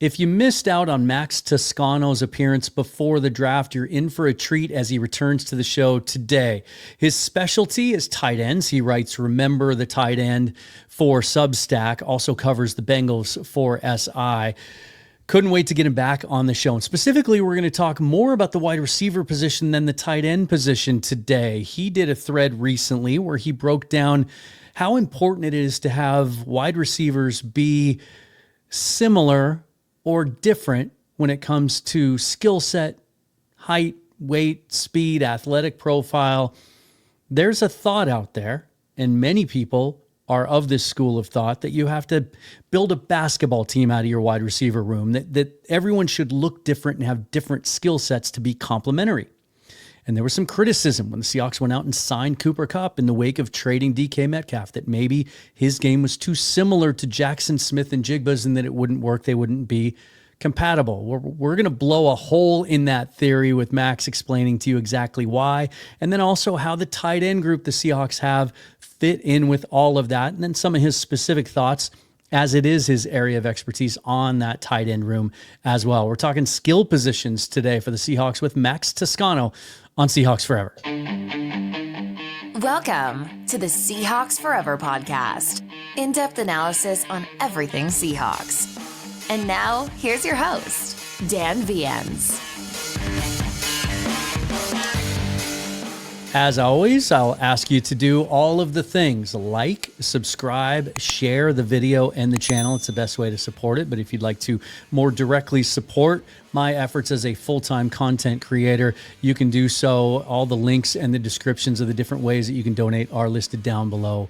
If you missed out on Max Toscano's appearance before the draft, you're in for a treat as he returns to the show today. His specialty is tight ends. He writes Remember the Tight End for Substack, also covers the Bengals for SI. Couldn't wait to get him back on the show. And specifically, we're going to talk more about the wide receiver position than the tight end position today. He did a thread recently where he broke down how important it is to have wide receivers be similar or different when it comes to skill set, height, weight, speed, athletic profile. There's a thought out there, and many people are of this school of thought, that you have to build a basketball team out of your wide receiver room, that everyone should look different and have different skill sets to be complementary. And there was some criticism when the Seahawks went out and signed Cooper Kupp in the wake of trading DK Metcalf, that maybe his game was too similar to Jaxon Smith-Njigba's and that it wouldn't work. They wouldn't be compatible. We're going to blow a hole in that theory with Max explaining to you exactly why, and then also how the tight end group the Seahawks have fit in with all of that, and then some of his specific thoughts, as it is his area of expertise on that tight end room as well. We're talking skill positions today for the Seahawks with Max Toscano on Seahawks Forever. Welcome to the Seahawks Forever podcast. In-depth analysis on everything Seahawks. And now, here's your host, Dan Viens. As always, I'll ask you to do all of the things: like, subscribe, share the video and the channel. It's the best way to support it. But if you'd like to more directly support my efforts as a full-time content creator, you can do so. All the links and the descriptions of the different ways that you can donate are listed down below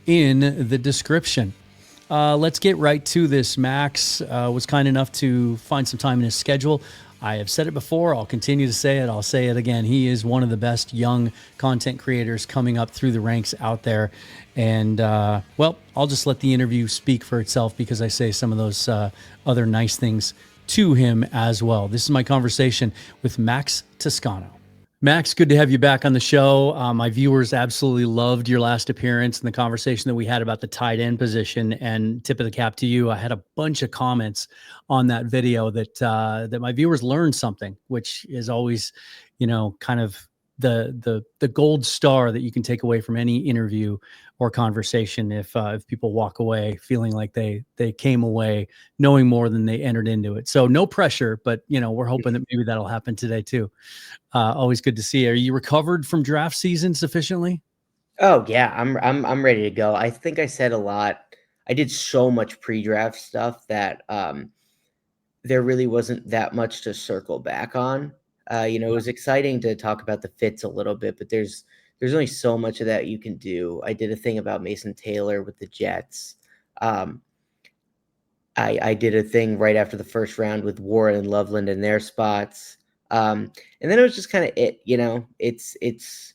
in the description. Let's get right to this. Max was kind enough to find some time in his schedule. I have said it before. I'll continue to say it. I'll say it again. He is one of the best young content creators coming up through the ranks out there. And, well, I'll just let the interview speak for itself because I say some of those other nice things to him as well. This is my conversation with Max Toscano. Max, good to have you back on the show. My viewers absolutely loved your last appearance and the conversation that we had about the tight end position, and tip of the cap to you. I had a bunch of comments on that video that my viewers learned something, which is always, kind of the gold star that you can take away from any interview or conversation. If people walk away feeling like they came away knowing more than they entered into it. So no pressure, but we're hoping that maybe that'll happen today too. Always good to see you. Are you recovered from draft season sufficiently? Oh yeah, I'm ready to go. I think I said a lot. I did so much pre-draft stuff that there really wasn't that much to circle back on. It was exciting to talk about the fits a little bit, but there's only so much of that you can do. I did a thing about Mason Taylor with the Jets. I did a thing right after the first round with Warren and Loveland in their spots. And then it was just kind of it, it's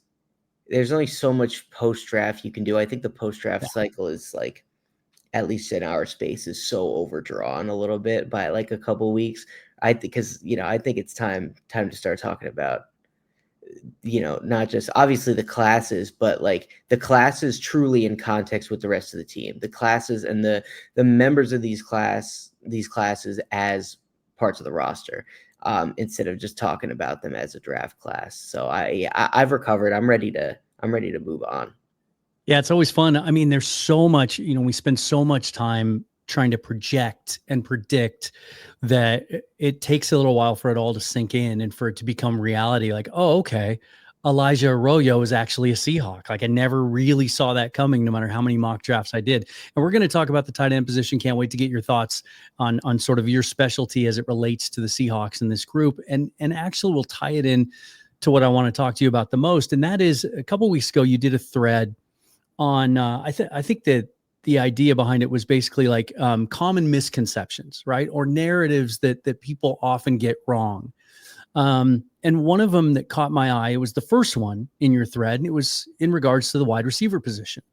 there's only so much post-draft you can do. I think the post-draft cycle is like, at least in our space, is so overdrawn a little bit by like a couple weeks. I think it's time to start talking about, not just obviously the classes, but like the classes truly in context with the rest of the team, the classes and the members of these classes as parts of the roster, instead of just talking about them as a draft class. So I've recovered. I'm ready to move on. Yeah, it's always fun. I mean, there's so much, we spend so much time trying to project and predict that it takes a little while for it all to sink in and for it to become reality. Like, oh, okay, Elijah Arroyo is actually a Seahawk. Like, I never really saw that coming, no matter how many mock drafts I did. And we're going to talk about the tight end position. Can't wait to get your thoughts on sort of your specialty as it relates to the Seahawks in this group. And actually we'll tie it in to what I want to talk to you about the most. And that is, a couple of weeks ago, you did a thread on, I think that the idea behind it was basically like common misconceptions, right? Or narratives that people often get wrong. And one of them that caught my eye, it was the first one in your thread, and it was in regards to the wide receiver position.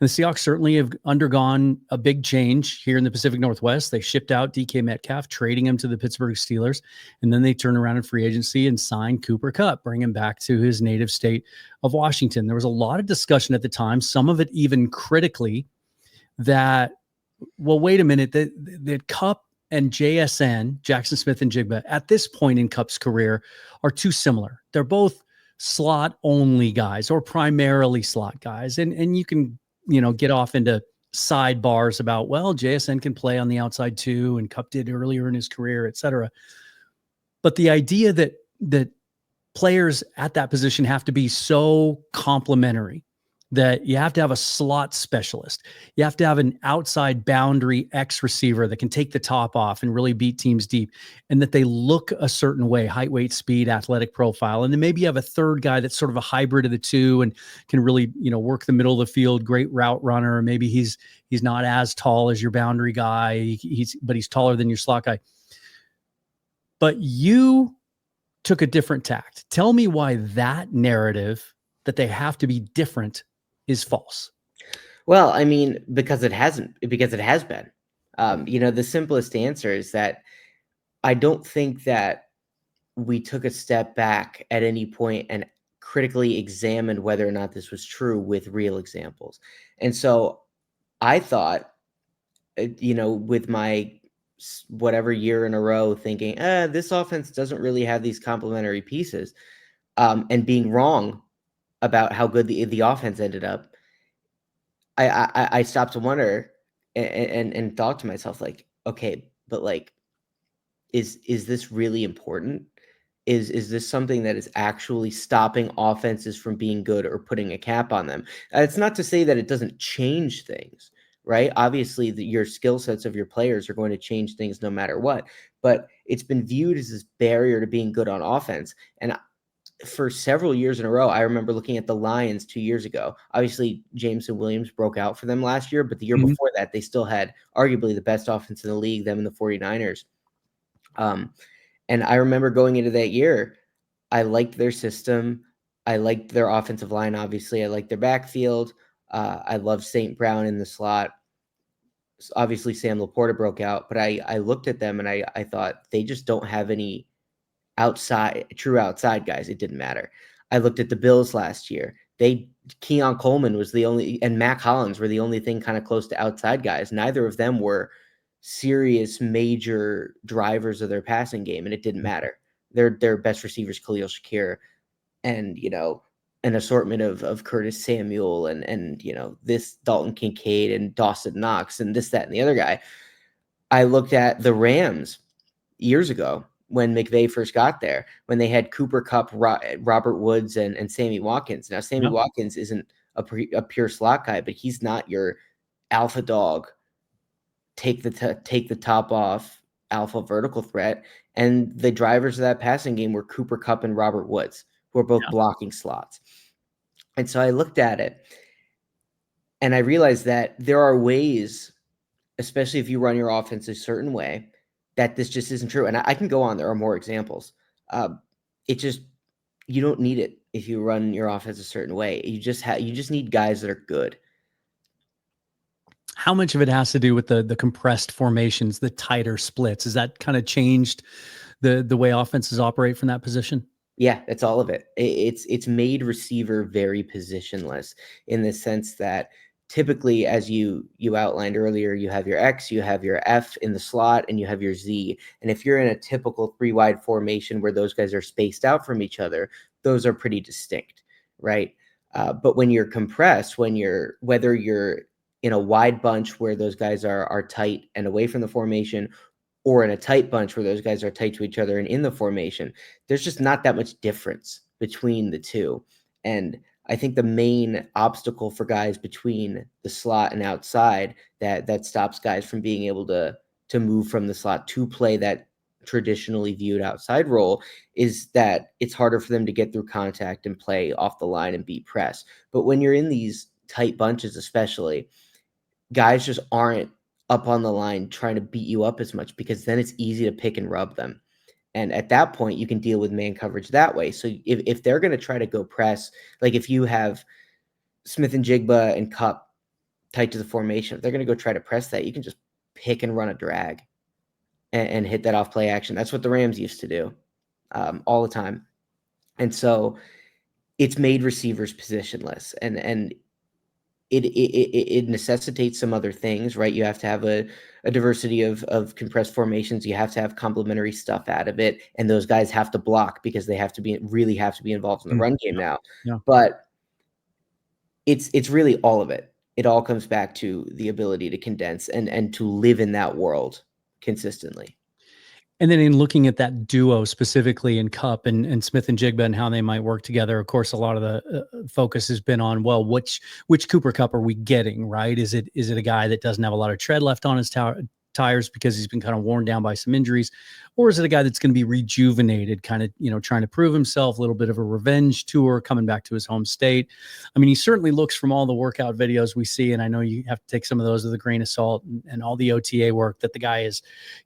And the Seahawks certainly have undergone a big change here in the Pacific Northwest. They shipped out DK Metcalf, trading him to the Pittsburgh Steelers, and then they turned around in free agency and signed Cooper Kupp, bring him back to his native state of Washington. There was a lot of discussion at the time, some of it even critically, that, well, wait a minute, that Kupp and JSN, Jaxon Smith-Njigba, at this point in Kupp's career are too similar. They're both slot only guys or primarily slot guys. And you can, get off into sidebars about, well, JSN can play on the outside too, and Kupp did earlier in his career, et cetera. But the idea that players at that position have to be so complementary that you have to have a slot specialist. You have to have an outside boundary X receiver that can take the top off and really beat teams deep, and that they look a certain way, height, weight, speed, athletic profile. And then maybe you have a third guy that's sort of a hybrid of the two and can really, work the middle of the field, great route runner. Maybe he's not as tall as your boundary guy, but he's taller than your slot guy. But you took a different tact. Tell me why that narrative that they have to be different is false. Well, I mean, because it has been. The simplest answer is that I don't think that we took a step back at any point and critically examined whether or not this was true with real examples. And so I thought, with my whatever year in a row thinking, this offense doesn't really have these complementary pieces, and being wrong about how good the offense ended up, I stopped to wonder and thought to myself, like, okay, but like, is this really important? Is this something that is actually stopping offenses from being good or putting a cap on them? It's not to say that it doesn't change things, right? Obviously, your skill sets of your players are going to change things no matter what, but it's been viewed as this barrier to being good on offense. And for several years in a row, I remember looking at the Lions 2 years ago. Obviously, Jameson Williams broke out for them last year, but the year before that, they still had arguably the best offense in the league, them and the 49ers. And I remember going into that year, I liked their system. I liked their offensive line, obviously. I liked their backfield. I loved St. Brown in the slot. Obviously, Sam Laporta broke out, but I looked at them and I thought they just don't have any true outside guys. It didn't matter. I looked at the Bills last year. Keon Coleman was the only, and Mac Hollins were the only thing kind of close to outside guys. Neither of them were serious major drivers of their passing game, and it didn't matter. Their best receivers, Khalil Shakir, and an assortment of Curtis Samuel and this Dalton Kincaid and Dawson Knox and this, that, and the other guy. I looked at the Rams years ago when McVay first got there, when they had Cooper Kupp, Robert Woods, and Sammy Watkins. Now, Sammy Watkins isn't a pure slot guy, but he's not your alpha dog, take the top off alpha vertical threat. And the drivers of that passing game were Cooper Kupp and Robert Woods, who are both blocking slots. And so I looked at it and I realized that there are ways, especially if you run your offense a certain way, that this just isn't true. And I can go on. There are more examples. You don't need it if you run your offense a certain way. You just need guys that are good. How much of it has to do with the compressed formations, the tighter splits? Has that kind of changed the way offenses operate from that position? Yeah, that's all of it. It's made receiver very positionless in the sense that typically, as you outlined earlier, you have your X, you have your F in the slot, and you have your Z. And if you're in a typical 3-wide formation where those guys are spaced out from each other, those are pretty distinct, right? But when you're compressed, whether you're in a wide bunch where those guys are tight and away from the formation, or in a tight bunch where those guys are tight to each other and in the formation, there's just not that much difference between the two. And I think the main obstacle for guys between the slot and outside that stops guys from being able to move from the slot to play that traditionally viewed outside role is that it's harder for them to get through contact and play off the line and beat press. But when you're in these tight bunches, especially, guys just aren't up on the line trying to beat you up as much, because then it's easy to pick and rub them. And at that point, you can deal with man coverage that way. So if they're going to try to go press, like if you have Smith-Njigba and Kupp tight to the formation, if they're going to go try to press that, you can just pick and run a drag and hit that off play action. That's what the Rams used to do all the time. And so it's made receivers positionless. And it necessitates some other things, right? You have to have a diversity of compressed formations. You have to have complementary stuff out of it, and those guys have to block because they have to be involved in the run game now. Yeah. But it's really all of it. It all comes back to the ability to condense and to live in that world consistently. And then in looking at that duo specifically in Kupp and Smith-Njigba and how they might work together, of course, a lot of the focus has been on, well, which Cooper Kupp are we getting, right? Is it a guy that doesn't have a lot of tread left on his tires because he's been kind of worn down by some injuries? Or is it a guy that's going to be rejuvenated, kind of, trying to prove himself, a little bit of a revenge tour, coming back to his home state? I mean, he certainly looks, from all the workout videos we see, and I know you have to take some of those with a grain of salt, and all the OTA work, that the guy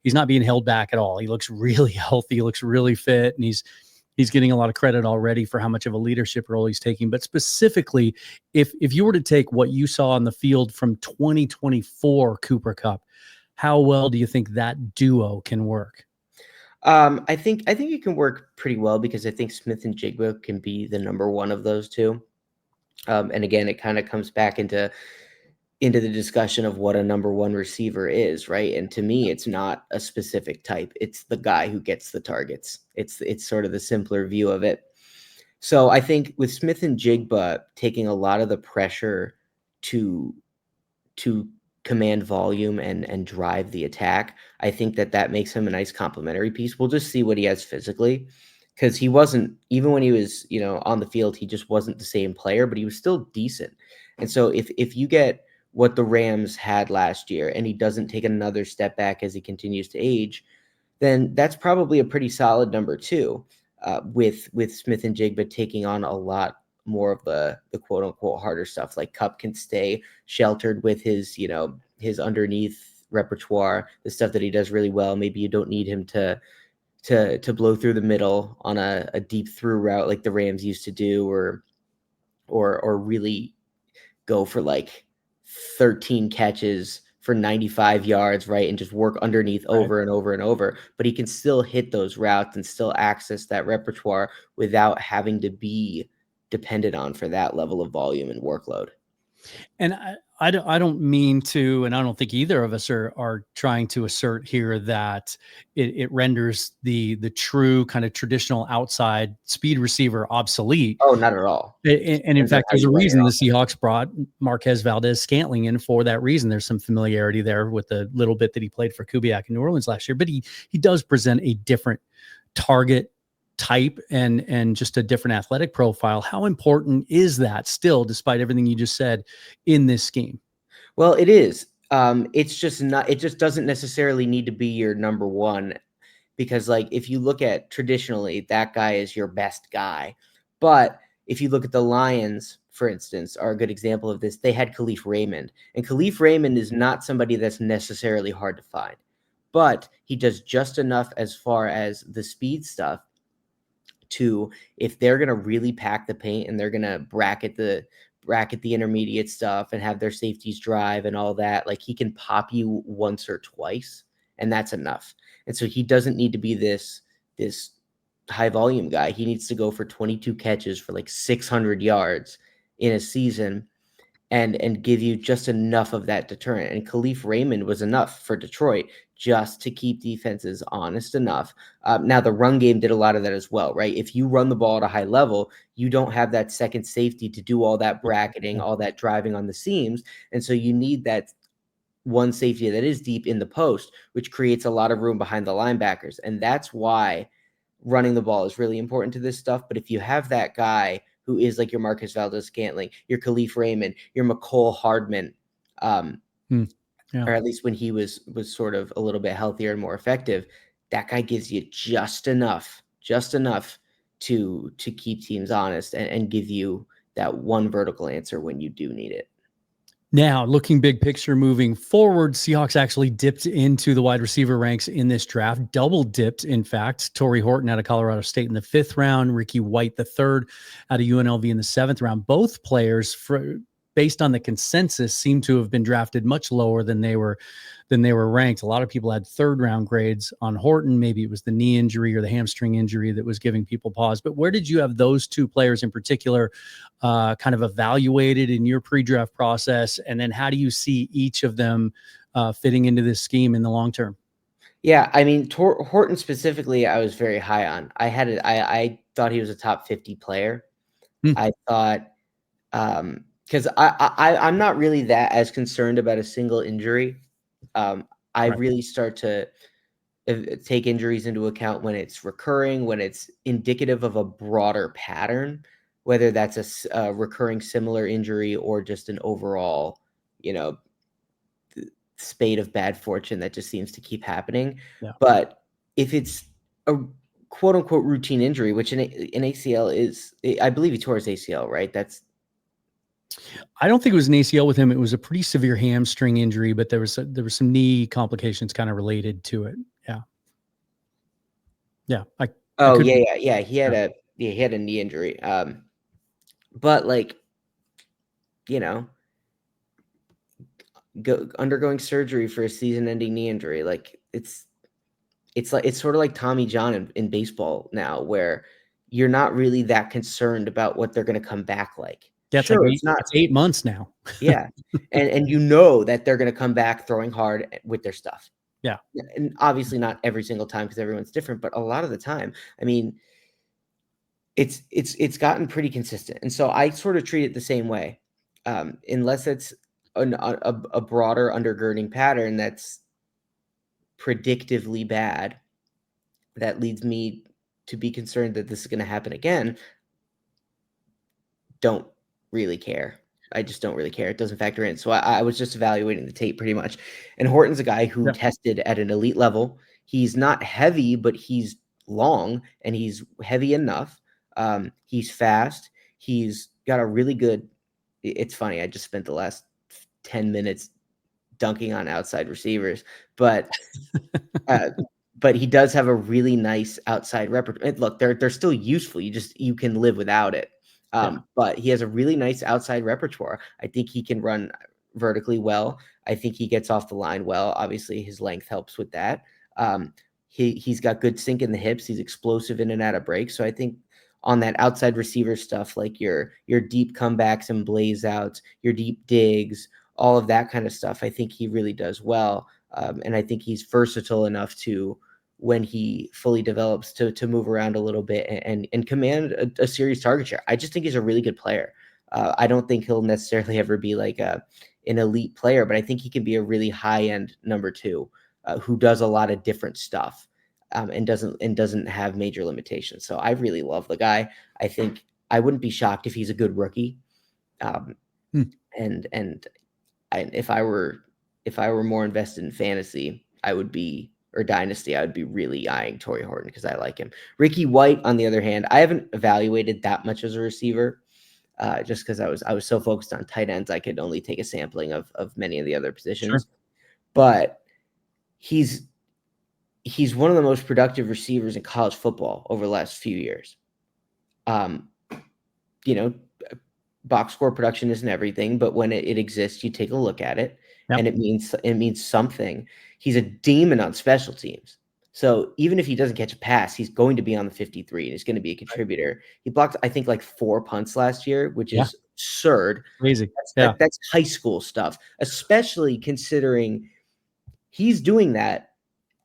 he's not being held back at all. He looks really healthy, he looks really fit, and he's getting a lot of credit already for how much of a leadership role he's taking. But specifically, if you were to take what you saw on the field from 2024 Cooper Kupp, how well do you think that duo can work? I think it can work pretty well, because I think Smith-Njigba can be the number one of those two. And again, it kind of comes back into the discussion of what a number one receiver is, right? And to me, it's not a specific type. It's the guy who gets the targets. It's sort of the simpler view of it. So I think with Smith-Njigba taking a lot of the pressure to command volume and drive the attack, I think that makes him a nice complementary piece. We'll just see what he has physically, because he wasn't, even when he was, on the field, he just wasn't the same player, but he was still decent. And so if you get what the Rams had last year and he doesn't take another step back as he continues to age, then that's probably a pretty solid number two, with Smith-Njigba taking on a lot more of the quote unquote harder stuff. Like Kupp can stay sheltered with his, his underneath repertoire, the stuff that he does really well. Maybe you don't need him to blow through the middle on a deep through route like the Rams used to do, or really go for like 13 catches for 95 yards, right? And just work underneath over and over and over. But he can still hit those routes and still access that repertoire without having to be dependent on for that level of volume and workload. And I don't mean to, and I don't think either of us are trying to assert here that it renders the true kind of traditional outside speed receiver obsolete. Oh, not at all. And in fact, there's a reason the Seahawks brought Marquez Valdez-Scantling in for that reason. There's some familiarity there with the little bit that he played for Kubiak in New Orleans last year, but he does present a different target type and just a different athletic profile. How important is that still, despite everything you just said, in this scheme? Well, it is. It's just not, it just doesn't necessarily need to be your number one, because like, if you look at traditionally, that guy is your best guy. But if you look at the Lions, for instance, are a good example of this. They had Khalif Raymond, and Khalif Raymond is not somebody that's necessarily hard to find, but he does just enough as far as the speed stuff to, if they're going to really pack the paint and they're going to bracket the intermediate stuff and have their safeties drive and all that, like, he can pop you once or twice, and that's enough. And so he doesn't need to be this high volume guy. He needs to go for 22 catches for like 600 yards in a season and give you just enough of that deterrent. And Khalif Raymond was enough for Detroit just to keep defenses honest enough. Now, the run game did a lot of that as well, right? If you run the ball at a high level, you don't have that second safety to do all that bracketing, all that driving on the seams. And so you need that one safety that is deep in the post, which creates a lot of room behind the linebackers. And that's why running the ball is really important to this stuff. But if you have that guy who is like your Marcus Valdez-Scantling, your Khalif Raymond, your McCole Hardman, or at least when he was sort of a little bit healthier and more effective, that guy gives you just enough to keep teams honest and give you that one vertical answer when you do need it. Now, looking big picture moving forward, Seahawks actually dipped into the wide receiver ranks in this draft, double dipped, in fact. Torrey Horton out of Colorado State in the 5th round, Ricky White the 3rd out of UNLV in the 7th round. Both players based on the consensus, seem to have been drafted much lower than they were ranked. A lot of people had 3rd-round grades on Horton. Maybe it was the knee injury or the hamstring injury that was giving people pause. But where did you have those two players in particular kind of evaluated in your pre-draft process? And then how do you see each of them fitting into this scheme in the long term? Yeah, I mean, Horton specifically, I was very high on. I thought he was a top 50 player. I thought, because I'm not really that as concerned about a single injury. I really start to take injuries into account when it's recurring, when it's indicative of a broader pattern, whether that's a recurring similar injury or just an overall, spate of bad fortune that just seems to keep happening. Yeah. But if it's a quote unquote routine injury, which an ACL is, I believe he tore his ACL, right? I don't think it was an ACL with him. It was a pretty severe hamstring injury, but there was some knee complications kind of related to it. Yeah. Yeah. Yeah. He had a knee injury. But like, undergoing surgery for a season-ending knee injury, like it's sort of like Tommy John in baseball now, where you're not really that concerned about what they're going to come back like. Yeah, Sure, it's 8 months now. Yeah, and that they're going to come back throwing hard with their stuff. Yeah, and obviously not every single time because everyone's different, but a lot of the time, I mean, it's gotten pretty consistent, and so I sort of treat it the same way, unless it's a broader undergirding pattern that's predictively bad that leads me to be concerned that this is going to happen again. Don't really care. I just don't really care. It doesn't factor in. So I was just evaluating the tape pretty much. And Horton's a guy who tested at an elite level. He's not heavy, but he's long and he's heavy enough. He's fast. He's got a really good. It's funny. I just spent the last 10 minutes dunking on outside receivers, but he does have a really nice outside repertoire. Look, they're still useful. You can live without it. But he has a really nice outside repertoire. I think he can run vertically well. I think he gets off the line well. Obviously, his length helps with that. He's got good sink in the hips. He's explosive in and out of breaks. So I think on that outside receiver stuff, like your deep comebacks and blaze outs, your deep digs, all of that kind of stuff, I think he really does well. And I think he's versatile enough to, when he fully develops, to move around a little bit and command a serious target share. I just think he's a really good player. I don't think he'll necessarily ever be like an elite player, but I think he can be a really high-end number 2 who does a lot of different stuff and doesn't have major limitations. So I really love the guy. I think I wouldn't be shocked if he's a good rookie. And if I were more invested in fantasy, or dynasty, I would be really eyeing Torrey Horton because I like him. Ricky White, on the other hand, I haven't evaluated that much as a receiver, just because I was so focused on tight ends, I could only take a sampling of many of the other positions. Sure. But he's one of the most productive receivers in college football over the last few years. Box score production isn't everything, but when it exists, you take a look at it. Yep. And it means something. He's a demon on special teams. So even if he doesn't catch a pass, he's going to be on the 53 and he's going to be a contributor. Right. He blocked, I think, like 4 punts last year, which is absurd. Crazy. That's high school stuff, especially considering he's doing that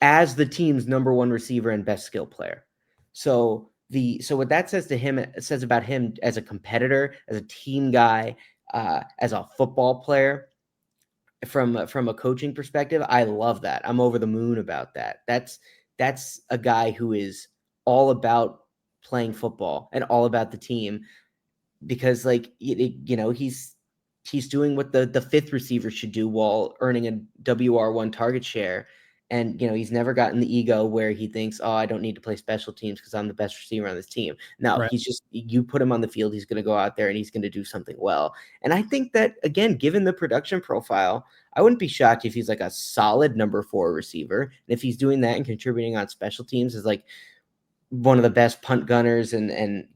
as the team's number 1 receiver and best skill player. So what that says about him as a competitor, as a team guy, as a football player, from a coaching perspective, I love that. I'm over the moon about that. That's a guy who is all about playing football and all about the team, because he's doing what the 5th receiver should do while earning a WR1 target share. And, he's never gotten the ego where he thinks, oh, I don't need to play special teams because I'm the best receiver on this team. No, right. He's just, you put him on the field, he's going to go out there and he's going to do something well. And I think that, again, given the production profile, I wouldn't be shocked if he's like a solid number 4 receiver. And if he's doing that and contributing on special teams as like one of the best punt gunners and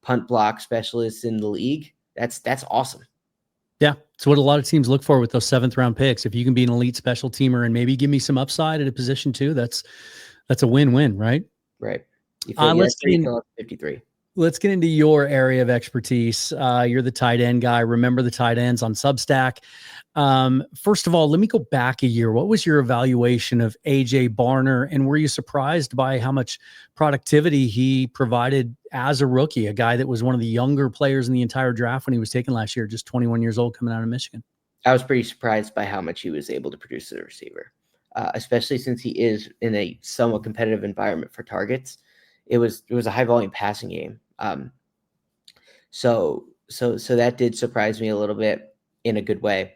punt block specialists in the league, that's awesome. Yeah, it's what a lot of teams look for with those 7th-round picks. If you can be an elite special teamer and maybe give me some upside at a position too, that's a win-win, right? Right. That's where you fill up 53. Let's get into your area of expertise. You're the tight end guy. Remember the tight ends on Substack. First of all, let me go back a year. What was your evaluation of AJ Barner, and were you surprised by how much productivity he provided as a rookie, a guy that was one of the younger players in the entire draft when he was taken last year, just 21 years old, coming out of Michigan? I was pretty surprised by how much he was able to produce as a receiver, especially since he is in a somewhat competitive environment for targets. It was a high volume passing game. So that did surprise me a little bit in a good way.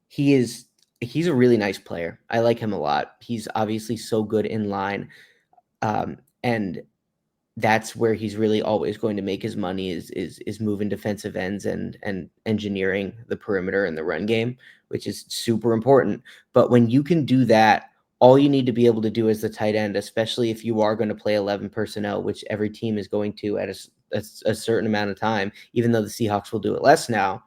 He's a really nice player. I like him a lot. He's obviously so good in line. And that's where he's really always going to make his money is moving defensive ends and engineering the perimeter and the run game, which is super important. But when you can do that, all you need to be able to do as the tight end, especially if you are going to play 11 personnel, which every team is going to at a certain amount of time, even though the Seahawks will do it less now,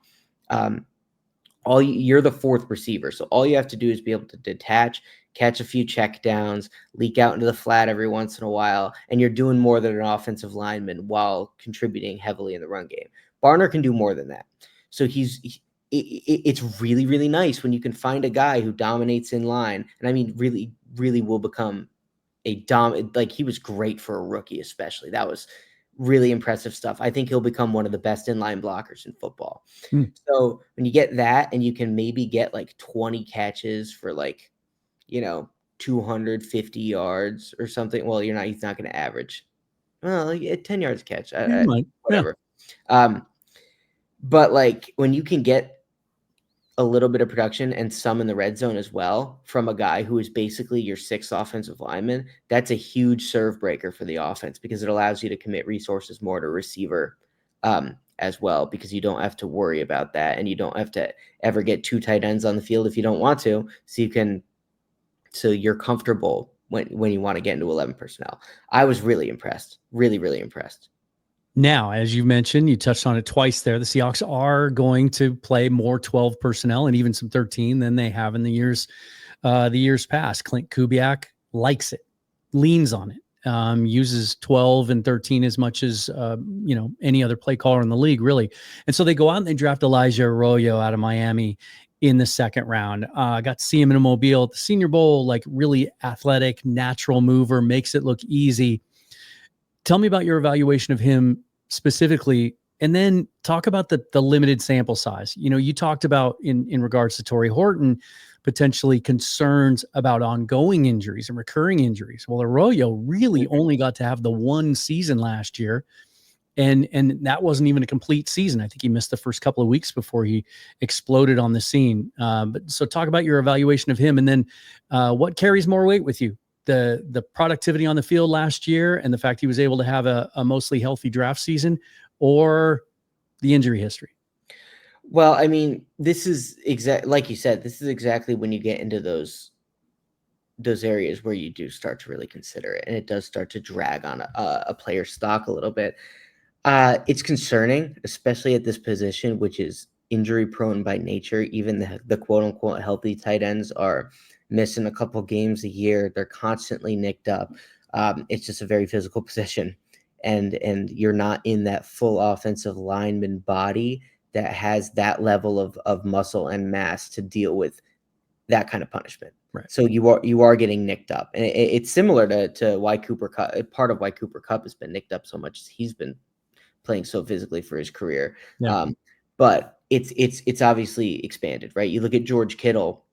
you're the 4th receiver. So all you have to do is be able to detach, catch a few check downs, leak out into the flat every once in a while, and you're doing more than an offensive lineman while contributing heavily in the run game. Barner can do more than that. So it's really, really nice when you can find a guy who dominates in line. And I mean, really, really will become like he was great for a rookie, especially. That was really impressive stuff. I think he'll become one of the best inline blockers in football. So when you get that and you can maybe get like 20 catches for 250 yards or something. Well, he's not going to average. Well, 10 yards a catch, whatever. Yeah. But like when you can get a little bit of production and some in the red zone as well from a guy who is basically your 6th offensive lineman, that's a huge serve breaker for the offense because it allows you to commit resources more to receiver as well, because you don't have to worry about that and you don't have to ever get 2 tight ends on the field if you don't want to. So you're comfortable when you want to get into 11 personnel. I was really impressed, really, really impressed. Now, as you mentioned, you touched on it twice there. The Seahawks are going to play more 12 personnel and even some 13 than they have in the years past. Clint Kubiak likes it, leans on it, uses 12 and 13 as much as any other play caller in the league, really. And so they go out and they draft Elijah Arroyo out of Miami in the 2nd round. I got to see him in a Mobile at the Senior Bowl, like really athletic, natural mover, makes it look easy. Tell me about your evaluation of him specifically, and then talk about the limited sample size. You talked about in regards to Torrey Horton, potentially concerns about ongoing injuries and recurring injuries. Well, Arroyo really only got to have the 1 season last year, and that wasn't even a complete season. I think he missed the first couple of weeks before he exploded on the scene. But so talk about your evaluation of him, and then what carries more weight with you? The productivity on the field last year and the fact he was able to have a mostly healthy draft season, or the injury history? Well, I mean, this is like you said, this is exactly when you get into those areas where you do start to really consider it, and it does start to drag on a player's stock a little bit. It's concerning, especially at this position, which is injury prone by nature. Even the quote unquote healthy tight ends are missing a couple games a year. They're constantly nicked up. It's just a very physical position, and you're not in that full offensive lineman body that has that level of muscle and mass to deal with that kind of punishment. Right. So you are getting nicked up, and it's similar to why Cooper Kupp. Part of why Cooper Kupp has been nicked up so much is he's been playing so physically for his career. Yeah. But it's obviously expanded, right? You look at George Kittle.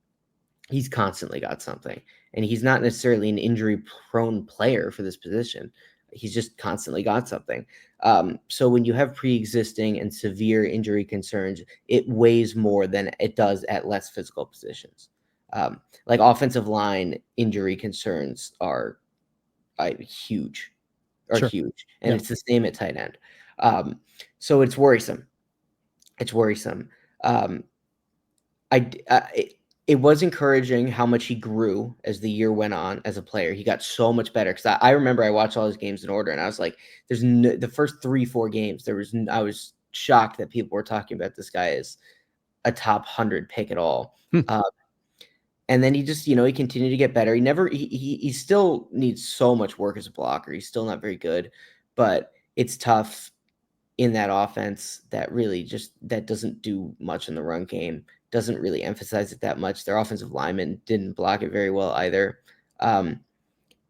He's constantly got something, and he's not necessarily an injury-prone player for this position. He's just constantly got something. So when you have pre-existing and severe injury concerns, it weighs more than it does at less physical positions. Like offensive line injury concerns are huge, Sure. and it's the same at tight end. So it's worrisome. It was encouraging how much he grew as the year went on as a player. He got so much better, because I remember I watched all his games in order, and I was like, the first 3-4 games, I was shocked that people were talking about this guy as a top 100 pick at all. Hmm. And then he just, he continued to get better. He still needs so much work as a blocker. He's still not very good, but it's tough in that offense that really that doesn't do much in the run game, doesn't really emphasize it that much. Their offensive linemen didn't block it very well either.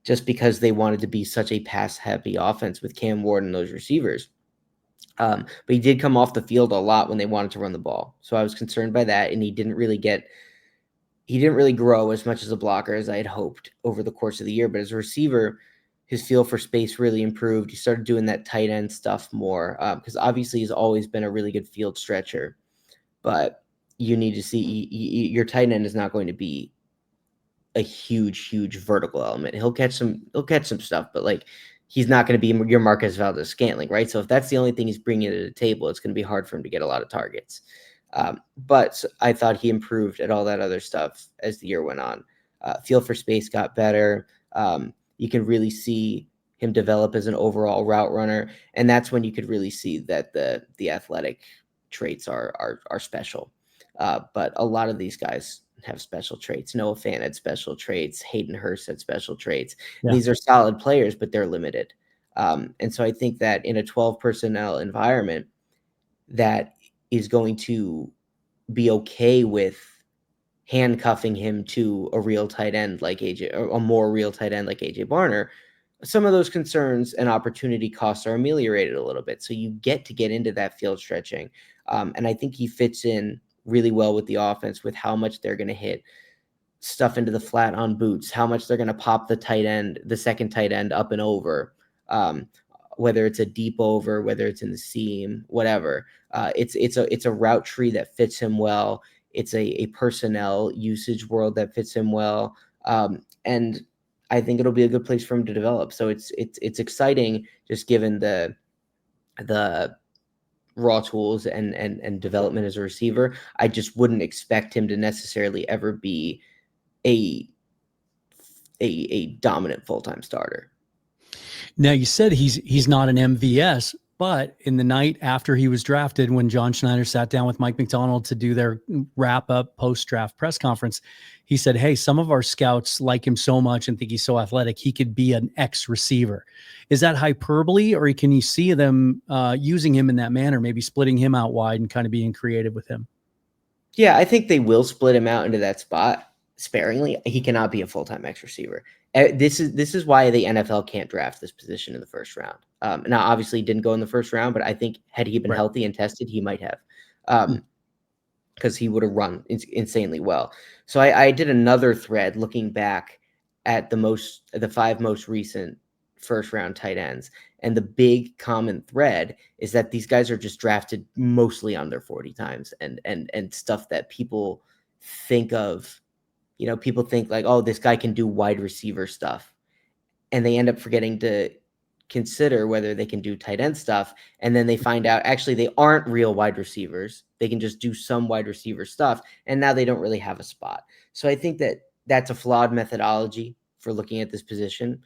Just because they wanted to be such a pass-heavy offense with Cam Ward and those receivers. But he did come off the field a lot when they wanted to run the ball. So I was concerned by that, and he didn't really grow as much as a blocker as I had hoped over the course of the year. But as a receiver, his feel for space really improved. He started doing that tight end stuff more because obviously he's always been a really good field stretcher. But you need to see your tight end is not going to be a huge vertical element. He'll catch some stuff, but like he's not going to be your Marquez Valdez-Scantling, right? So if that's the only thing he's bringing to the table, it's going to be hard for him to get a lot of targets. But I thought he improved at all that other stuff as the year went on. Feel for space got better. You can really see him develop as an overall route runner, and that's when you could really see that the athletic traits are special. But a lot of these guys have special traits. Noah Fant had special traits. Hayden Hurst had special traits. Yeah. These are solid players, but they're limited. And so I think that in a 12 personnel environment, that is going to be okay with handcuffing him to a real tight end like AJ, or a more real tight end like AJ Barner. Some of those concerns and opportunity costs are ameliorated a little bit. So you get into that field stretching. And I think he fits in really well with the offense, with how much they're going to hit stuff into the flat on boots, how much they're going to pop the second tight end up and over, whether it's a deep over, whether it's in the seam, whatever. It's a route tree that fits him well. It's a personnel usage world that fits him well. And I think it'll be a good place for him to develop. So it's exciting, just given the raw tools and development as a receiver. I just wouldn't expect him to necessarily ever be a dominant full-time starter. Now, you said he's not an MVS, but in the night after he was drafted, when John Schneider sat down with Mike McDonald to do their wrap-up post-draft press conference, he said, hey, some of our scouts like him so much and think he's so athletic, he could be an X-receiver. Is that hyperbole, or can you see them using him in that manner, maybe splitting him out wide and kind of being creative with him? Yeah, I think they will split him out into that spot sparingly. He cannot be a full-time X receiver. This is why the NFL can't draft this position in the first round. Now, obviously, he didn't go in the first round, but I think had he been healthy and tested, he might have, because he would have run insanely well. So I did another thread looking back at the 5 most recent first-round tight ends, and the big common thread is that these guys are just drafted mostly under 40 times, and stuff that people think of. People think like, oh, this guy can do wide receiver stuff. And they end up forgetting to consider whether they can do tight end stuff. And then they find out, actually, they aren't real wide receivers. They can just do some wide receiver stuff. And now they don't really have a spot. So I think that that's a flawed methodology for looking at this position,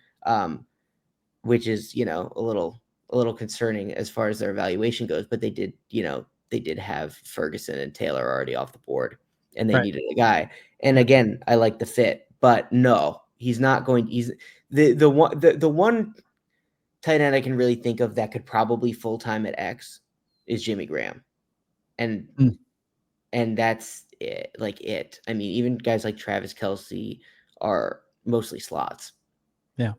which is, a little concerning as far as their evaluation goes. But they did have Ferguson and Taylor already off the board, and they needed a guy. And again, I like the fit, but no, he's not going. He's the one tight end I can really think of that could probably full time at X is Jimmy Graham, and that's it. I mean, even guys like Travis Kelce are mostly slots. Yeah.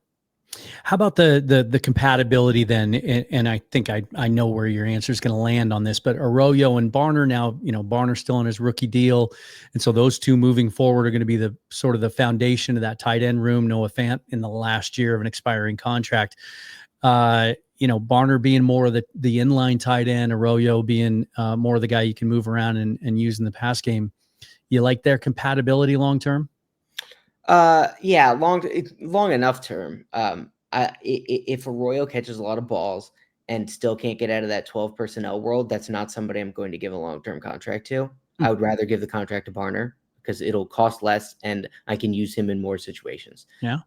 How about the compatibility then? And I think I know where your answer is going to land on this, but Arroyo and Barner now, Barner's still on his rookie deal. And so those two moving forward are going to be the sort of the foundation of that tight end room. Noah Fant in the last year of an expiring contract. Barner being more of the inline tight end, Arroyo being more of the guy you can move around and use in the pass game. You like their compatibility long-term? Yeah, long enough term. If Arroyo catches a lot of balls and still can't get out of that 12 personnel world, that's not somebody I'm going to give a long-term contract to. I would rather give the contract to Barner because it'll cost less and I can use him in more situations. Yeah.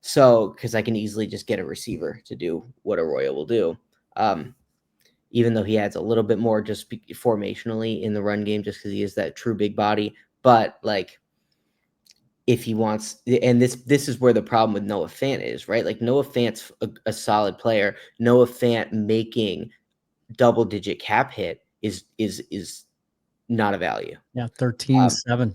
So because I can easily just get a receiver to do what Arroyo will do. even though he adds a little bit more just formationally in the run game, just because he is that true big body. But like, if he wants, and this is where the problem with Noah Fant is, right? Like Noah Fant's a solid player. Noah Fant making double-digit cap hit is not a value. Yeah, 13-7.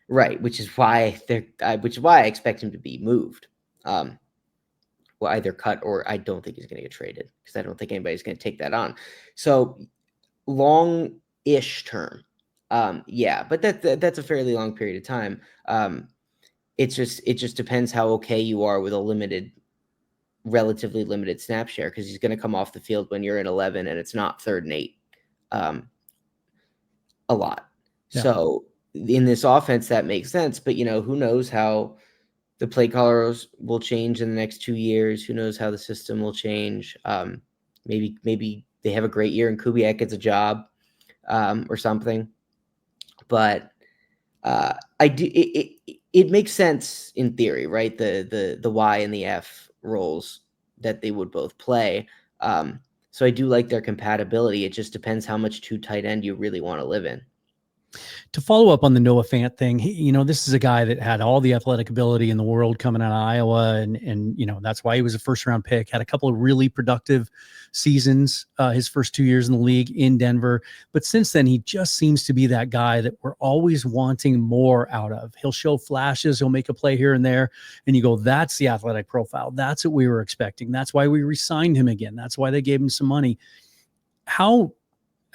Right, which is why I expect him to be moved. Well, either cut, or I don't think he's going to get traded, because I don't think anybody's going to take that on. So long-ish term, yeah, but that's a fairly long period of time. It just depends how okay you are with a relatively limited snap share, because he's going to come off the field when you're in 11 and it's not 3rd and 8 a lot. Yeah. So in this offense, that makes sense. But, who knows how the play callers will change in the next 2 years? Who knows how the system will change? Maybe they have a great year and Kubiak gets a job or something. But it makes sense in theory, right? The Y and the F roles that they would both play. So I do like their compatibility. It just depends how much 2 tight end you really want to live in. To follow up on the Noah Fant thing, this is a guy that had all the athletic ability in the world coming out of Iowa, and that's why he was a first-round pick. Had a couple of really productive seasons his first 2 years in the league in Denver, but since then he just seems to be that guy that we're always wanting more out of. He'll show flashes, he'll make a play here and there, and you go, "That's the athletic profile. That's what we were expecting. That's why we re-signed him again. That's why they gave him some money."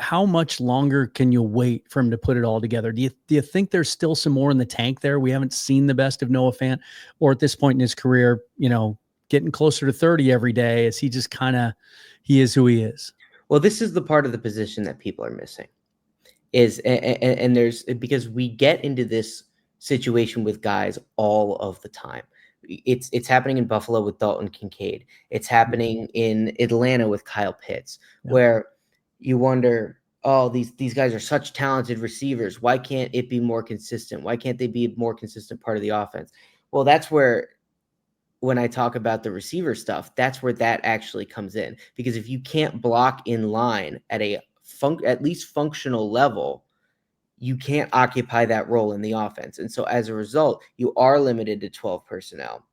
How much longer can you wait for him to put it all together? Do you think there's still some more in the tank there? We haven't seen the best of Noah Fant, or at this point in his career, getting closer to 30 every day, is he just he is who he is? Well, this is the part of the position that people are missing, and there's, because we get into this situation with guys all of the time. It's happening in Buffalo with Dalton Kincaid. It's happening in Atlanta with Kyle Pitts, where you wonder, oh, these guys are such talented receivers. Why can't it be more consistent? Why can't they be a more consistent part of the offense? Well, that's where, when I talk about the receiver stuff, that's where that actually comes in. Because if you can't block in line at at least functional level, you can't occupy that role in the offense. And so as a result, you are limited to 12 personnel,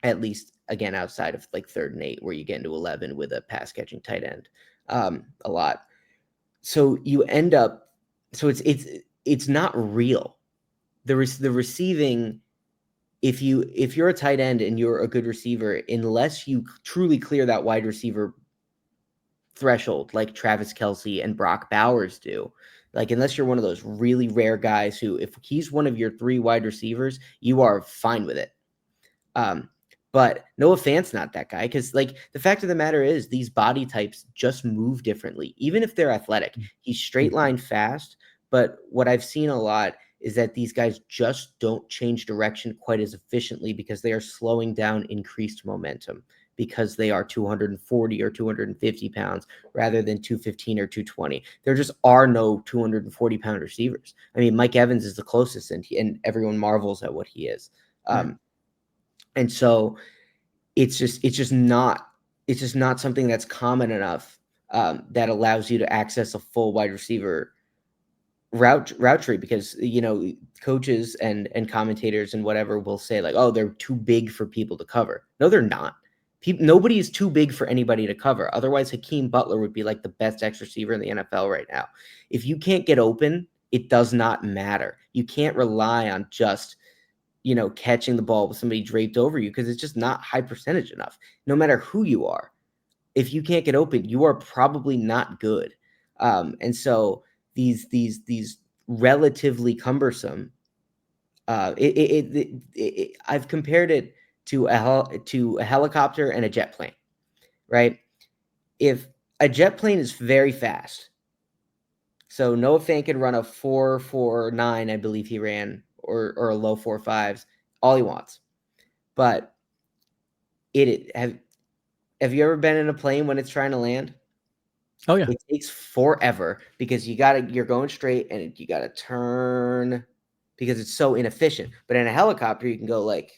at least, again, outside of like 3rd and 8, where you get into 11 with a pass catching tight end. A lot. So you end up, so it's not real. The receiving, if you're a tight end and you're a good receiver, unless you truly clear that wide receiver threshold like Travis Kelce and Brock Bowers do, like, unless you're one of those really rare guys who, if he's one of your 3 wide receivers, you are fine with it. But Noah Fant's not that guy, because, like, the fact of the matter is these body types just move differently, even if they're athletic. He's straight line fast, but what I've seen a lot is that these guys just don't change direction quite as efficiently, because they are slowing down increased momentum, because they are 240 or 250 pounds rather than 215 or 220. There just are no 240-pound receivers. I mean, Mike Evans is the closest, and everyone marvels at what he is. And so it's just not something that's common enough that allows you to access a full wide receiver route tree, because coaches and commentators and whatever will say, like, oh, they're too big for people to cover. No, they're not. Nobody is too big for anybody to cover. Otherwise, Hakeem Butler would be like the best X receiver in the NFL right now. If you can't get open, it does not matter. You can't rely on just catching the ball with somebody draped over you, because it's just not high percentage enough. No matter who you are, if you can't get open, you are probably not good. And so these relatively cumbersome, I've compared it to a helicopter and a jet plane, right? If a jet plane is very fast, so Noah Fant can run a 4.49, I believe he ran, or a low 4.5s, all he wants. But have you ever been in a plane when it's trying to land? Oh yeah. It takes forever, because you're going straight and you gotta turn, because it's so inefficient. But in a helicopter, you can go like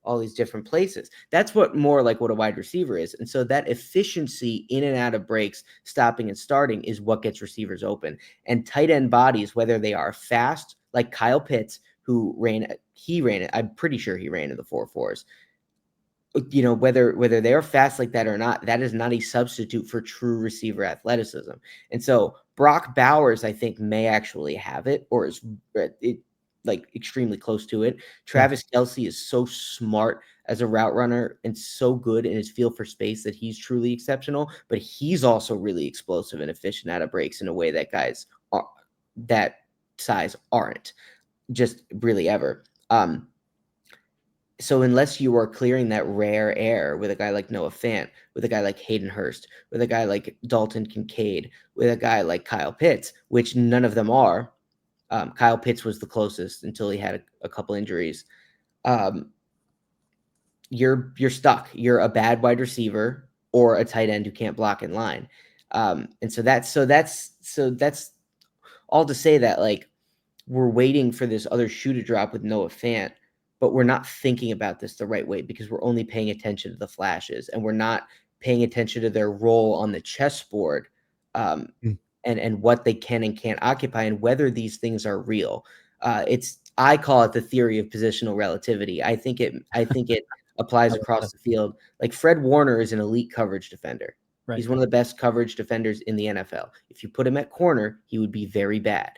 all these different places. That's what more like what a wide receiver is. And so that efficiency in and out of breaks, stopping and starting is what gets receivers open. And tight end bodies, whether they are fast, like Kyle Pitts, who I'm pretty sure he ran in the 4.4s. Whether they're fast like that or not, that is not a substitute for true receiver athleticism. And so Brock Bowers, I think, may actually have it, or is like extremely close to it. Travis Kelce is so smart as a route runner and so good in his feel for space that he's truly exceptional, but he's also really explosive and efficient out of breaks in a way that guys that size aren't just really ever. So unless you are clearing that rare air with a guy like Noah Fant, with a guy like Hayden Hurst, with a guy like Dalton Kincaid, with a guy like Kyle Pitts, which none of them are. Kyle Pitts was the closest until he had a couple injuries. You're stuck. You're a bad wide receiver or a tight end who can't block in line. And so that's all to say that, like, we're waiting for this other shoe to drop with Noah Fant, but we're not thinking about this the right way because we're only paying attention to the flashes and we're not paying attention to their role on the chessboard, and what they can and can't occupy and whether these things are real. I call it the theory of positional relativity. I think it applies across the field. Like, Fred Warner is an elite coverage defender. Right. He's one of the best coverage defenders in the NFL. If you put him at corner, he would be very bad.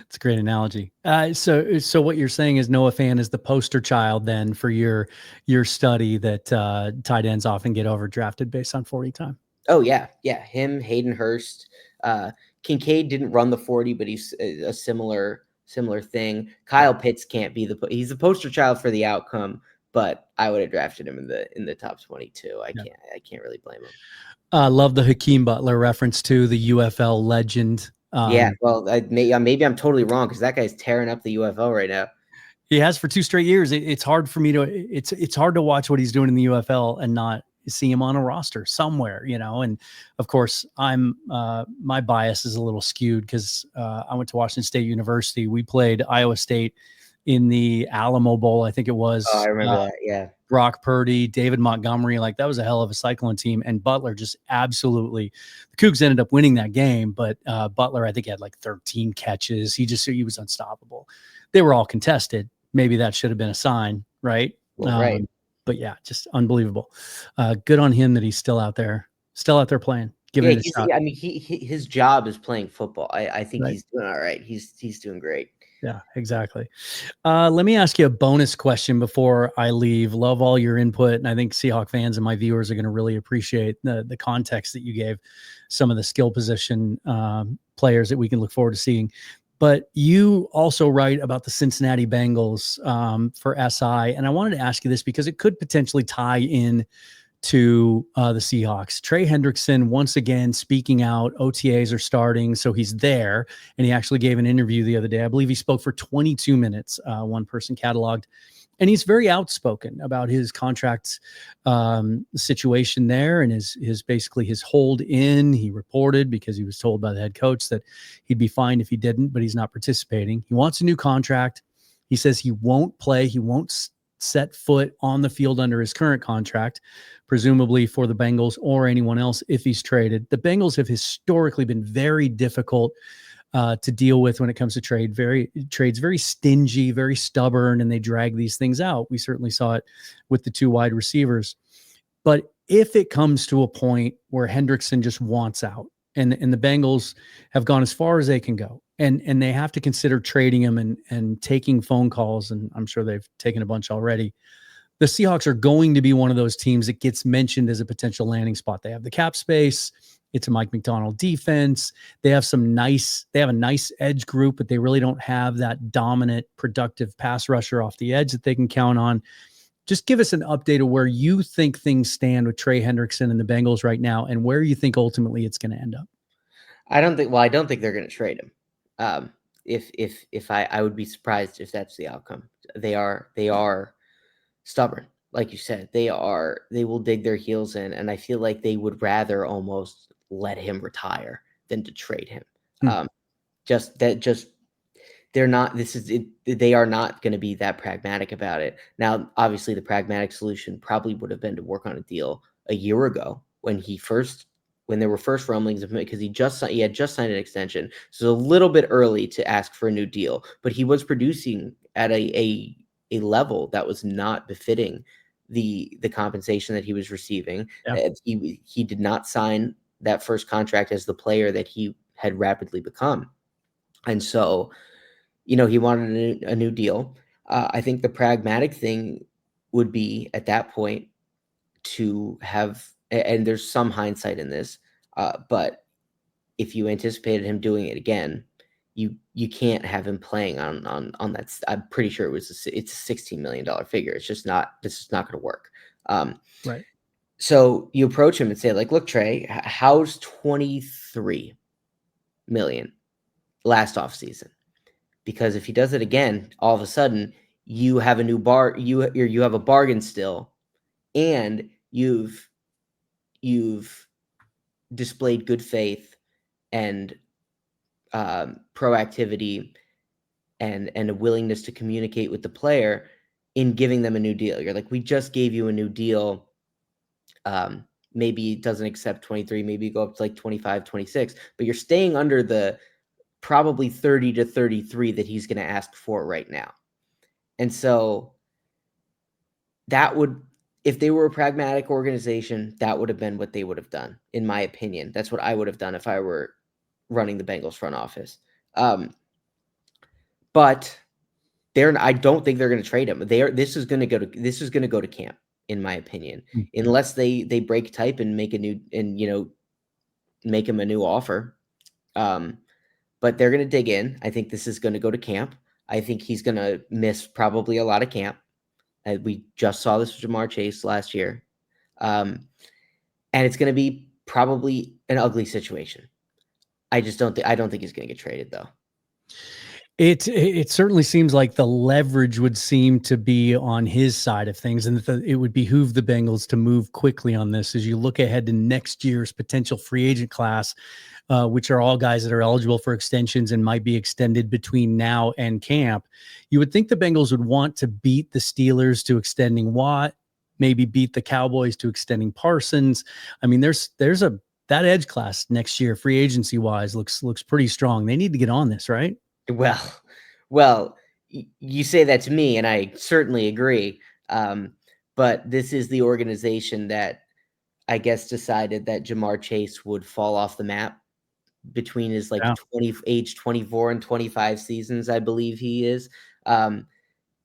It's a great analogy. So what you're saying is Noah Fant is the poster child then for your study that tight ends often get overdrafted based on 40 time. Oh yeah. Him, Hayden Hurst, Kincaid didn't run the 40, but he's a similar thing. Kyle Pitts can't be he's the poster child for the outcome, but I would have drafted him in the top 22. I can't really blame him. Love the Hakeem Butler reference to the UFL legend. Well, maybe I'm totally wrong because that guy's tearing up the UFL right now. He has for 2 straight years. It's hard for me to. It's hard to watch what he's doing in the UFL and not see him on a roster somewhere, And of course, my bias is a little skewed because I went to Washington State University. We played Iowa State in the Alamo Bowl, I think it was. Oh, I remember that. Yeah. Brock Purdy, David Montgomery, like that was a hell of a cyclone team. And Butler just absolutely, the Cougs ended up winning that game, but Butler, I think, had like 13 catches. He was unstoppable. They were all contested. Maybe that should have been a sign, right? Right. But yeah, just unbelievable. Good on him that he's still out there playing. Giving it a shot. I mean, his job is playing football. I think he's doing all right. He's doing great. Yeah, exactly. Let me ask you a bonus question before I leave. Love all your input, and I think Seahawk fans and my viewers are going to really appreciate the context that you gave some of the skill position players that we can look forward to seeing. But you also write about the Cincinnati Bengals for SI, and I wanted to ask you this because it could potentially tie in to the Seahawks. Trey Hendrickson, once again, speaking out. OTAs are starting, so he's there. And he actually gave an interview the other day. I believe he spoke for 22 minutes, one person cataloged. And he's very outspoken about his contract situation there and his basically his hold in. He reported because he was told by the head coach that he'd be fine if he didn't, but he's not participating. He wants a new contract. He says he won't play. He won't set foot on the field under his current contract, presumably for the Bengals or anyone else if he's traded. The Bengals have historically been very difficult to deal with when it comes to trades, very stingy, very stubborn, and they drag these things out. We certainly saw it with the 2 wide receivers. But if it comes to a point where Hendrickson just wants out and the Bengals have gone as far as they can go, and they have to consider trading him and taking phone calls, and I'm sure they've taken a bunch already, the Seahawks are going to be one of those teams that gets mentioned as a potential landing spot. They have the cap space. It's a Mike McDonald defense. They have a nice edge group, but they really don't have that dominant, productive pass rusher off the edge that they can count on. Just give us an update of where you think things stand with Trey Hendrickson and the Bengals right now, and where you think ultimately it's going to end up. I don't think they're going to trade him. If I would be surprised if that's the outcome. They are stubborn. Like you said, they will dig their heels in. And I feel like they would rather almost let him retire than to trade him. they're not. This is it. They are not going to be that pragmatic about it. Now, obviously, the pragmatic solution probably would have been to work on a deal a year ago when there were first rumblings of him, because he had just signed an extension, so a little bit early to ask for a new deal. But he was producing at a level that was not befitting the compensation that he was receiving. Yeah. He did not sign that first contract as the player that he had rapidly become, and so he wanted a new deal. I think the pragmatic thing would be at that point to have, and there's some hindsight in this, but if you anticipated him doing it again, you can't have him playing on that. I'm pretty sure it's a $16 million figure. It's just not. This is not going to work. Right. So you approach him and say, like, look, Trey, how's 23 million last offseason? Because if he does it again, all of a sudden you have a new you have a bargain still, and you've displayed good faith and proactivity and a willingness to communicate with the player in giving them a new deal. You're like, we just gave you a new deal. Maybe it doesn't accept 23, maybe you go up to like 25, 26, but you're staying under the probably 30 to 33 that he's going to ask for right now. And so that would, if they were a pragmatic organization, that would have been what they would have done, in my opinion. That's what I would have done if I were running the Bengals front office. But I don't think they're going to trade him. This is going to go to camp, in my opinion, unless they break type and make make him a new offer. But they're going to dig in. I think this is going to go to camp. I think he's going to miss probably a lot of camp. We just saw this with Ja'Marr Chase last year. And it's going to be probably an ugly situation. I don't think he's going to get traded, though. It certainly seems like the leverage would seem to be on his side of things, and it would behoove the Bengals to move quickly on this as you look ahead to next year's potential free agent class, which are all guys that are eligible for extensions and might be extended between now and camp. You would think the Bengals would want to beat the Steelers to extending Watt, maybe beat the Cowboys to extending Parsons. I mean, that edge class next year, free agency wise, looks pretty strong. They need to get on this, right? Well, you say that to me, and I certainly agree. But this is the organization that I guess decided that Ja'Marr Chase would fall off the map between his age 24 and 25 seasons, I believe he is,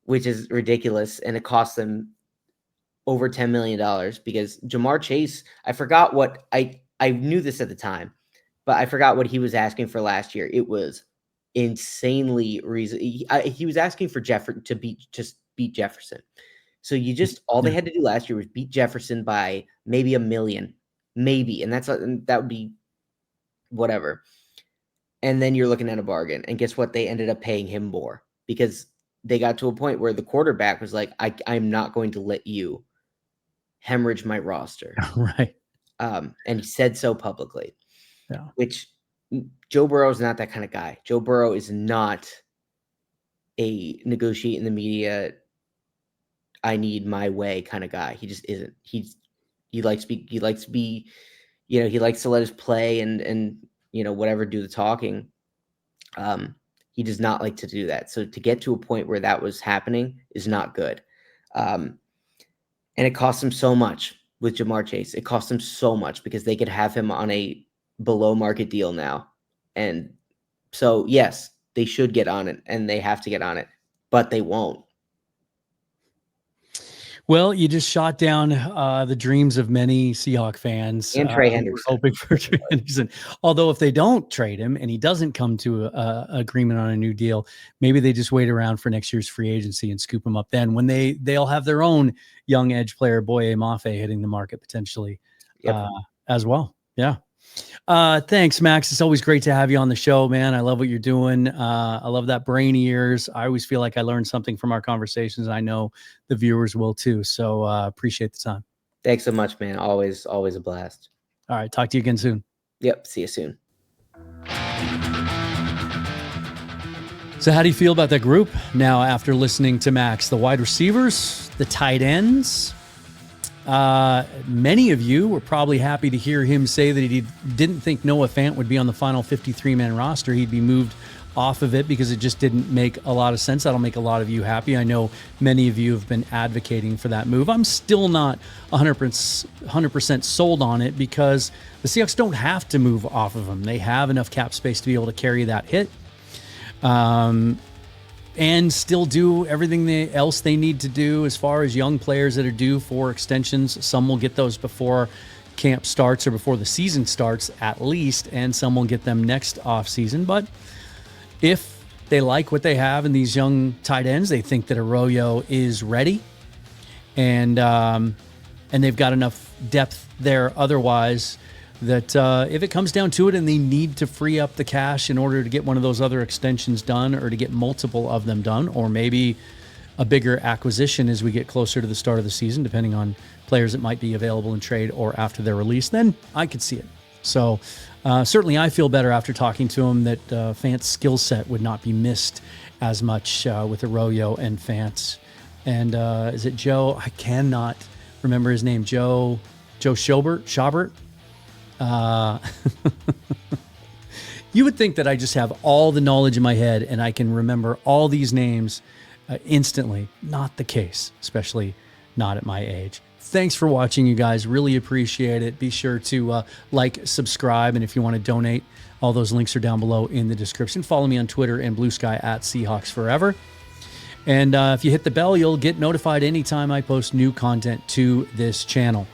which is ridiculous. And it cost them over $10 million because Ja'Marr Chase, I forgot what I knew this at the time, but I forgot what he was asking for last year. It was insanely reason. He was asking for to beat Jefferson. So they had to do last year was beat Jefferson by maybe $1 million, maybe, and that would be whatever. And then you're looking at a bargain, and guess what? They ended up paying him more because they got to a point where the quarterback was like, I'm not going to let you hemorrhage my roster, right? And he said so publicly. Yeah, which. Joe Burrow is not that kind of guy. Joe Burrow is not a negotiate in the media, I need my way kind of guy. He just isn't. He likes to be, he likes to let us play and whatever, do the talking. He does not like to do that. So to get to a point where that was happening is not good. And it cost him so much with Ja'Marr Chase. It cost him so much because they could have him on a below market deal now. And so, yes, they should get on it and they have to get on it, but they won't. Well, you just shot down the dreams of many Seahawk fans. And Trey Hendrickson. Hoping for Trey Hendrickson. Although if they don't trade him and he doesn't come to an agreement on a new deal, maybe they just wait around for next year's free agency and scoop him up then when they'll have their own young edge player, Boye Mafe, hitting the market potentially as well. Yeah. Thanks, Max. It's always great to have you on the show, man. I love what you're doing. I love that brain ears. I always feel like I learned something from our conversations. I know the viewers will too. So appreciate the time. Thanks so much, man. Always a blast. All right. Talk to you again soon. Yep. See you soon. So how do you feel about that group now after listening to Max? The wide receivers, the tight ends. Many of you were probably happy to hear him say that he didn't think Noah Fant would be on the final 53-man roster. He'd be moved off of it because it just didn't make a lot of sense. That'll make a lot of you happy. I know many of you have been advocating for that move. I'm still not 100% sold on it because the Seahawks don't have to move off of him. They have enough cap space to be able to carry that hit. And still do everything else they need to do as far as young players that are due for extensions. Some will get those before camp starts or before the season starts at least, and some will get them next offseason. But if they like what they have in these young tight ends, they think that Arroyo is ready, and they've got enough depth there otherwise that if it comes down to it and they need to free up the cash in order to get one of those other extensions done or to get multiple of them done, or maybe a bigger acquisition as we get closer to the start of the season, depending on players that might be available in trade or after their release, then I could see it. So certainly I feel better after talking to him that Fant's skill set would not be missed as much with Arroyo and Fant. And is it Joe? I cannot remember his name. Joe Schobert? You would think that I just have all the knowledge in my head and I can remember all these names instantly. Not the case, especially not at my age. Thanks for watching, you guys. Really appreciate it. Be sure to like, subscribe, and if you want to donate, all those links are down below in the description. Follow me on Twitter and Blue Sky at Seahawks Forever. And if you hit the bell, you'll get notified anytime I post new content to this channel.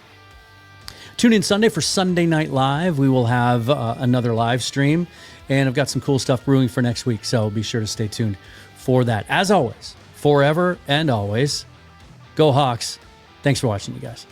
Tune in Sunday for Sunday Night Live. We will have another live stream, and I've got some cool stuff brewing for next week, so be sure to stay tuned for that. As always, forever and always, go Hawks. Thanks for watching, you guys.